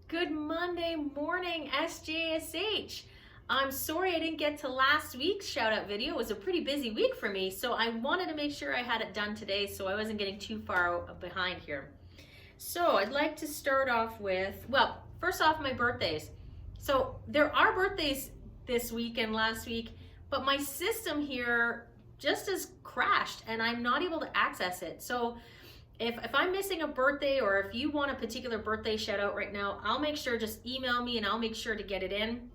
Good Monday morning, SJSH. I'm sorry I didn't get to last week's shout out video. It was a pretty busy week for me, so I wanted to make sure I had it done today so I wasn't getting too far behind here. So I'd like to start off with, well, first off, my birthdays. So there are birthdays this week and last week, but my system here just has crashed and I'm not able to access it. So if I'm missing a birthday, or if you want a particular birthday shout out right now, I'll make sure, just email me and I'll make sure to get it in.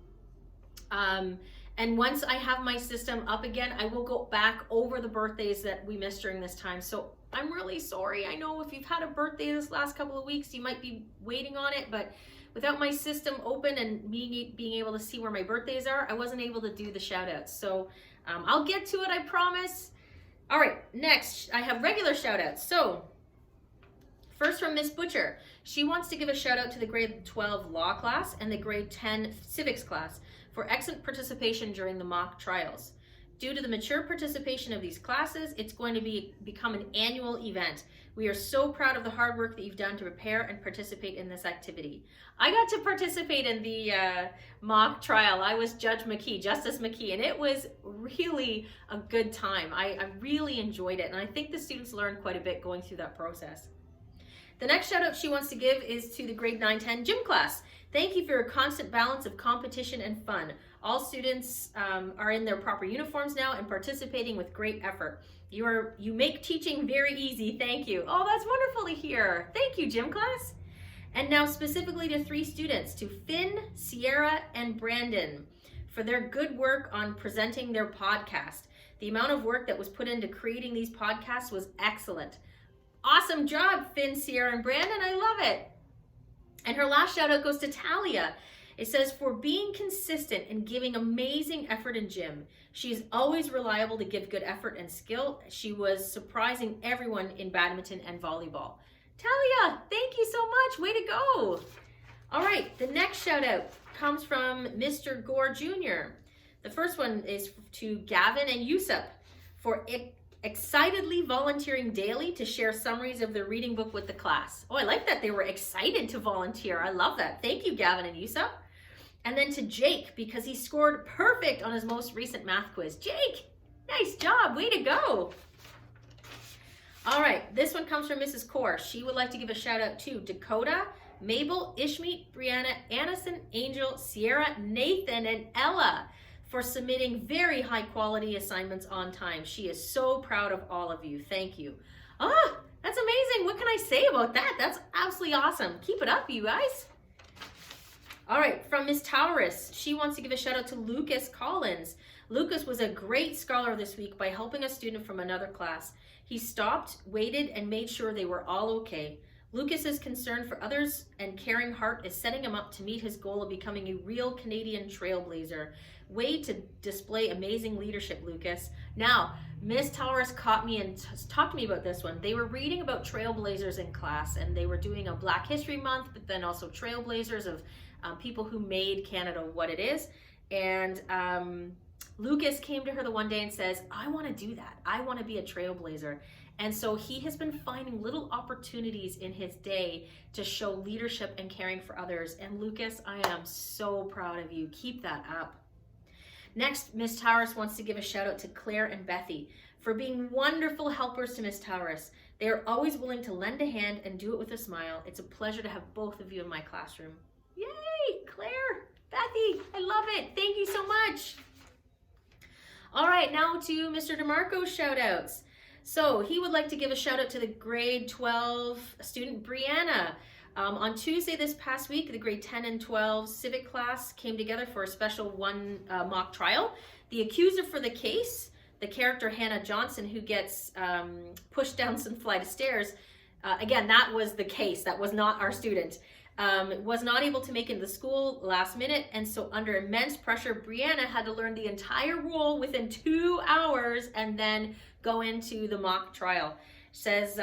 And once I have my system up again, I will go back over the birthdays that we missed during this time. So I'm really sorry. I know if you've had a birthday this last couple of weeks, you might be waiting on it, but without my system open and me being able to see where my birthdays are, I wasn't able to do the shout outs. So I'll get to it, I promise. All right, next I have regular shout outs. So first from Miss Butcher. She wants to give a shout out to the grade 12 law class and the grade 10 civics class for excellent participation during the mock trials. Due to the mature participation of these classes, it's going to become an annual event. We are so proud of the hard work that you've done to prepare and participate in this activity. I got to participate in the mock trial. I was Justice McKee, and it was really a good time. I really enjoyed it, and I think the students learned quite a bit going through that process. The next shout out she wants to give is to the grade 9-10 gym class. Thank you for your constant balance of competition and fun. All students are in their proper uniforms now and participating with great effort. You make teaching very easy. Thank you. Oh, that's wonderful to hear. Thank you, gym class. And now specifically to 3 students, to Finn, Sierra, and Brandon, for their good work on presenting their podcast. The amount of work that was put into creating these podcasts was excellent. Awesome job, Finn, Sierra, and Brandon. I love it. And her last shout out goes to Talia. It says, for being consistent and giving amazing effort in gym. She is always reliable to give good effort and skill. She was surprising everyone in badminton and volleyball. Talia, thank you so much. Way to go. All right, the next shout out comes from Mr. Gore Jr. The first one is to Gavin and Yusuf for excitedly volunteering daily to share summaries of their reading book with the class. Oh, I like that they were excited to volunteer. I love that. Thank you, Gavin and Yusuf. And then to Jake, because he scored perfect on his most recent math quiz. Jake, nice job. Way to go. All right, this one comes from Mrs. Core. She would like to give a shout out to Dakota, Mabel, Ishmeet, Brianna, Annison, Angel, Sierra, Nathan, and Ella for submitting very high quality assignments on time. She is so proud of all of you. Thank you. Ah, that's amazing. What can I say about that? That's absolutely awesome. Keep it up, you guys. All right, from Miss Taurus, she wants to give a shout out to Lucas Collins. Lucas was a great scholar this week by helping a student from another class. He stopped, waited, and made sure they were all okay. Lucas's concern for others and caring heart is setting him up to meet his goal of becoming a real Canadian trailblazer. Way to display amazing leadership, Lucas. Now, Miss Taurus caught me and talked to me about this one. They were reading about trailblazers in class, and they were doing a Black History Month, but then also trailblazers of people who made Canada what it is. And Lucas came to her the one day and says, I want to do that. I want to be a trailblazer. And so he has been finding little opportunities in his day to show leadership and caring for others. And Lucas, I am so proud of you. Keep that up. Next, Miss Taurus wants to give a shout out to Claire and Bethy for being wonderful helpers to Miss Taurus. They are always willing to lend a hand and do it with a smile. It's a pleasure to have both of you in my classroom. Yay, Claire, Bethy, I love it. Thank you so much. All right, now to Mr. DeMarco's shout outs. So he would like to give a shout out to the grade 12 student, Brianna. On Tuesday this past week, the grade 10 and 12 civic class came together for a special mock trial. The accuser for the case, the character Hannah Johnson, who gets pushed down some flight of stairs, again, that was the case. That was not our student. Was not able to make it to school last minute, and so under immense pressure, Brianna had to learn the entire role within 2 hours and then go into the mock trial. Says,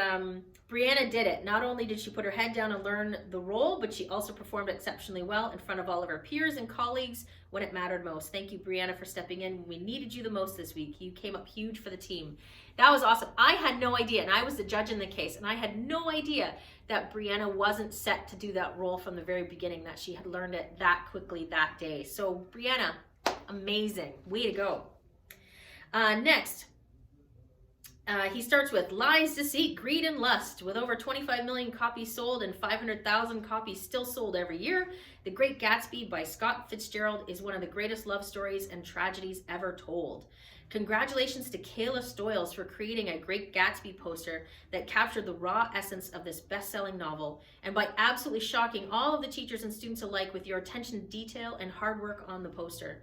Brianna did it. Not only did she put her head down and learn the role, but she also performed exceptionally well in front of all of her peers and colleagues when it mattered most. Thank you, Brianna, for stepping in when we needed you the most this week. You came up huge for the team. That was awesome. I had no idea, and I was the judge in the case, and I had no idea that Brianna wasn't set to do that role from the very beginning, that she had learned it that quickly that day. So, Brianna, amazing. Way to go. Next. He starts with lies, deceit, greed, and lust. With over 25 million copies sold and 500,000 copies still sold every year, The Great Gatsby by Scott Fitzgerald is one of the greatest love stories and tragedies ever told. Congratulations to Kayla Stoyles for creating a Great Gatsby poster that captured the raw essence of this best-selling novel, and by absolutely shocking all of the teachers and students alike with your attention to detail and hard work on the poster.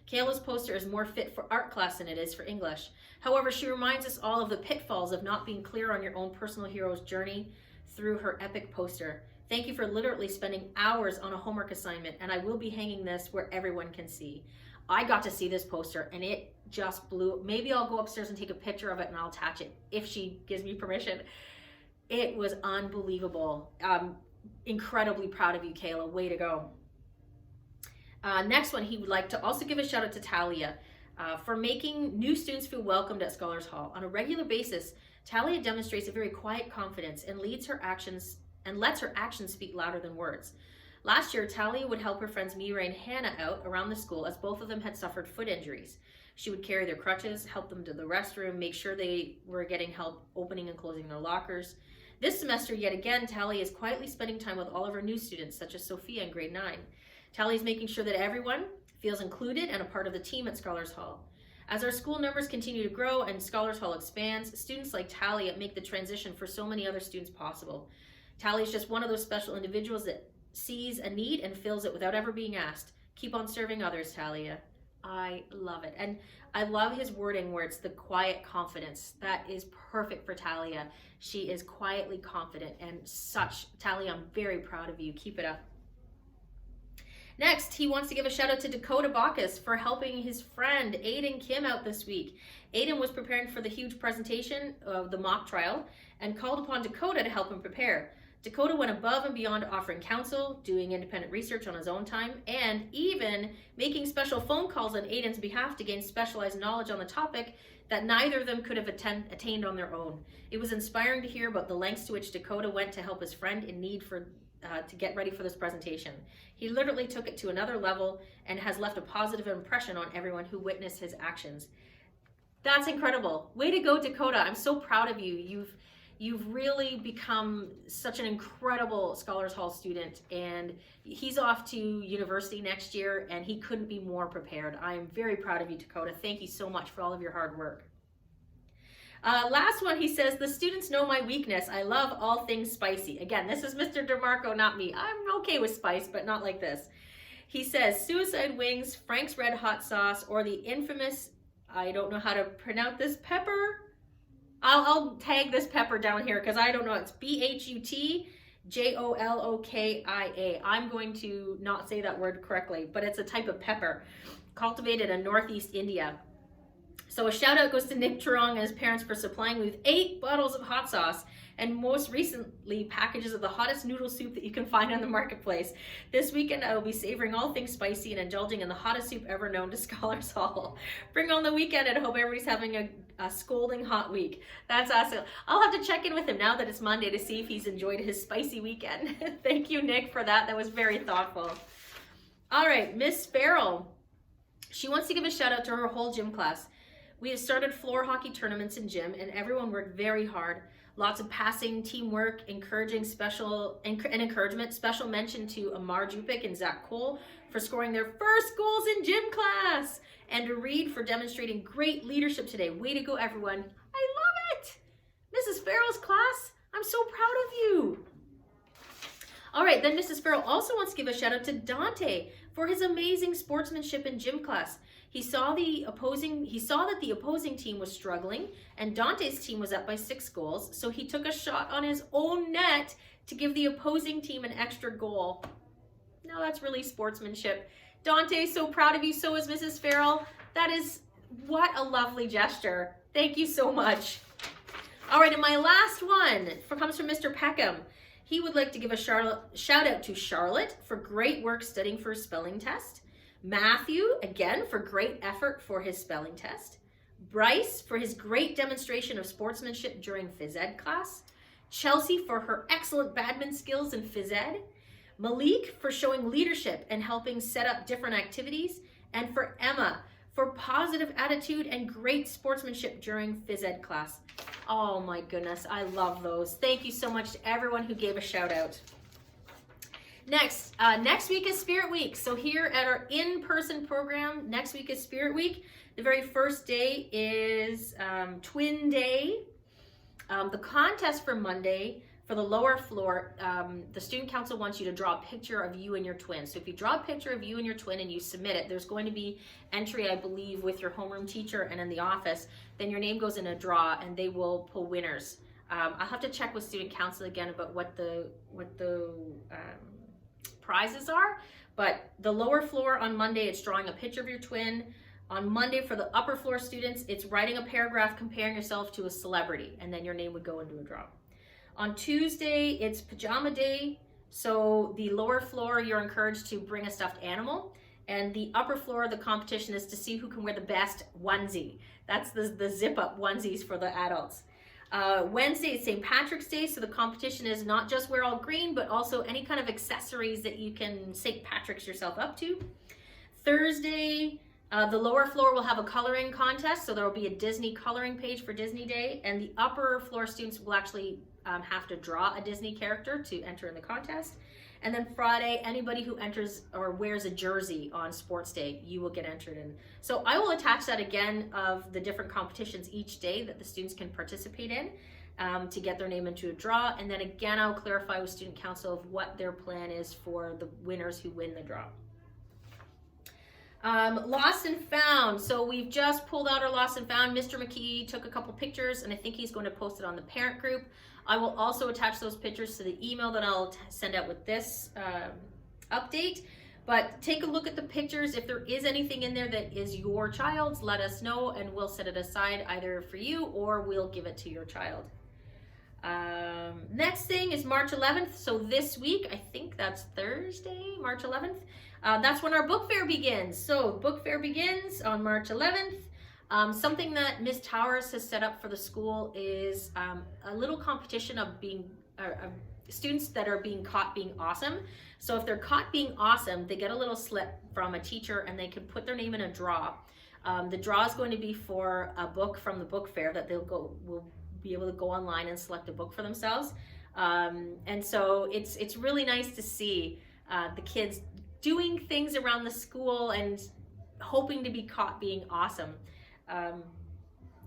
Kayla's poster is more fit for art class than it is for English. However, she reminds us all of the pitfalls of not being clear on your own personal hero's journey through her epic poster. Thank you for literally spending hours on a homework assignment, and I will be hanging this where everyone can see. I got to see this poster, and it just blew. Maybe I'll go upstairs and take a picture of it, and I'll attach it if she gives me permission. It was unbelievable. Incredibly proud of you, Kayla. Way to go. Next one, he would like to also give a shout out to Talia for making new students feel welcomed at Scholars Hall. On a regular basis, Talia demonstrates a very quiet confidence and lets her actions speak louder than words. Last year, Talia would help her friends Mira and Hannah out around the school as both of them had suffered foot injuries. She would carry their crutches, help them to the restroom, make sure they were getting help opening and closing their lockers. This semester, yet again, Talia is quietly spending time with all of her new students, such as Sophia in grade 9. Talia is making sure that everyone feels included and a part of the team at Scholars Hall. As our school numbers continue to grow and Scholars Hall expands, students like Talia make the transition for so many other students possible. Talia is just one of those special individuals that sees a need and fills it without ever being asked. Keep on serving others, Talia. I love it. And I love his wording where it's the quiet confidence. That is perfect for Talia. She is quietly confident and such. Talia, I'm very proud of you. Keep it up. Next, he wants to give a shout out to Dakota Bacchus for helping his friend Aiden Kim out this week. Aiden was preparing for the huge presentation of the mock trial and called upon Dakota to help him prepare. Dakota went above and beyond offering counsel, doing independent research on his own time, and even making special phone calls on Aiden's behalf to gain specialized knowledge on the topic that neither of them could have attained on their own. It was inspiring to hear about the lengths to which Dakota went to help his friend in need to get ready for this presentation. He literally took it to another level and has left a positive impression on everyone who witnessed his actions. That's incredible. Way to go, Dakota. I'm so proud of you. You've really become such an incredible Scholars Hall student, and he's off to university next year, and he couldn't be more prepared. I am very proud of you, Dakota. Thank you so much for all of your hard work. Last one, he says, the students know my weakness. I love all things spicy. Again, this is Mr. DeMarco, not me. I'm okay with spice, but not like this. He says, suicide wings, Frank's Red Hot Sauce, or the infamous, I don't know how to pronounce this, pepper. I'll tag this pepper down here because I don't know. It's Bhutjolokia. I'm going to not say that word correctly, but it's a type of pepper cultivated in Northeast India. So a shout out goes to Nick Turong and his parents for supplying me with 8 bottles of hot sauce and most recently packages of the hottest noodle soup that you can find on the marketplace. This weekend I will be savoring all things spicy and indulging in the hottest soup ever known to Scholars Hall. Bring on the weekend and I hope everybody's having a scolding hot week. That's awesome. I'll have to check in with him now that it's Monday to see if he's enjoyed his spicy weekend. Thank you, Nick, for that. That was very thoughtful. All right, Miss Farrell. She wants to give a shout out to her whole gym class. We have started floor hockey tournaments in gym and everyone worked very hard. Lots of passing, teamwork, encouragement. Special mention to Amar Jupik and Zach Cole for scoring their first goals in gym class. And to Reed for demonstrating great leadership today. Way to go, everyone. I love it. Mrs. Farrell's class, I'm so proud of you. All right, then Mrs. Farrell also wants to give a shout out to Dante for his amazing sportsmanship in gym class. He saw that the opposing team was struggling and Dante's team was up by 6 goals, so he took a shot on his own net to give the opposing team an extra goal. Now that's really sportsmanship. Dante, so proud of you. So is Mrs. Farrell. That is, what a lovely gesture. Thank you so much. All right, and my last one comes from Mr. Peckham. He would like to give a shout out to Charlotte for great work studying for his spelling test. Matthew, again, for great effort for his spelling test. Bryce for his great demonstration of sportsmanship during phys ed class. Chelsea for her excellent badminton skills in phys ed. Malik for showing leadership and helping set up different activities. And for Emma for positive attitude and great sportsmanship during phys ed class. Oh my goodness, I love those. Thank you so much to everyone who gave a shout out. Next week is Spirit Week. So here at our in-person program, next week is Spirit Week. The very first day is Twin Day. The contest for Monday, for the lower floor, the student council wants you to draw a picture of you and your twin. So if you draw a picture of you and your twin and you submit it, there's going to be entry, I believe, with your homeroom teacher and in the office. Then your name goes in a draw and they will pull winners. I'll have to check with student council again about what the prizes are. But the lower floor on Monday, it's drawing a picture of your twin. On Monday, for the upper floor students, it's writing a paragraph comparing yourself to a celebrity, and then your name would go into a draw. On Tuesday, it's Pajama Day. So the lower floor, you're encouraged to bring a stuffed animal. And the upper floor, the competition is to see who can wear the best onesie. That's the zip-up onesies for the adults. Wednesday is St. Patrick's Day, so the competition is not just wear all green, but also any kind of accessories that you can St. Patrick's yourself up to. Thursday, the lower floor will have a coloring contest, so there will be a Disney coloring page for Disney Day, and the upper floor students will actually have to draw a Disney character to enter in the contest. And then Friday, anybody who enters or wears a jersey on Sports Day, you will get entered in. So I will attach that again of the different competitions each day that the students can participate in to get their name into a draw. And then again, I'll clarify with student council of what their plan is for the winners who win the draw. Lost and found. So we've just pulled out our lost and found. Mr. McKee took a couple pictures and I think he's going to post it on the parent group. I will also attach those pictures to the email that I'll send out with this update. But take a look at the pictures. If there is anything in there that is your child's, let us know and we'll set it aside either for you or we'll give it to your child. Next thing is March 11th. So this week, I think that's Thursday, March 11th. That's when our book fair begins. So book fair begins on March 11th. Something that Ms. Towers has set up for the school is a little competition of students that are being caught being awesome. So if they're caught being awesome, they get a little slip from a teacher and they can put their name in a draw. The draw is going to be for a book from the book fair that will be able to go online and select a book for themselves. And so it's really nice to see the kids doing things around the school and hoping to be caught being awesome.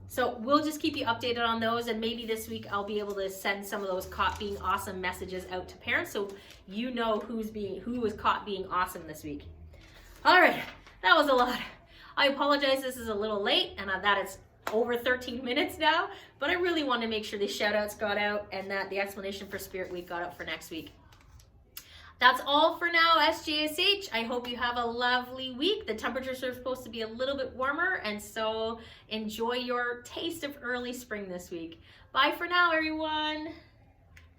So we'll just keep you updated on those, and maybe this week I'll be able to send some of those caught being awesome messages out to parents so you know who was caught being awesome this week. All right, that was a lot. I apologize, this is a little late and that it's over 13 minutes now, but I really want to make sure these shout outs got out and that the explanation for Spirit Week got out for next week. That's all for now, SJSH. I hope you have a lovely week. The temperatures are supposed to be a little bit warmer, and so enjoy your taste of early spring this week. Bye for now, everyone.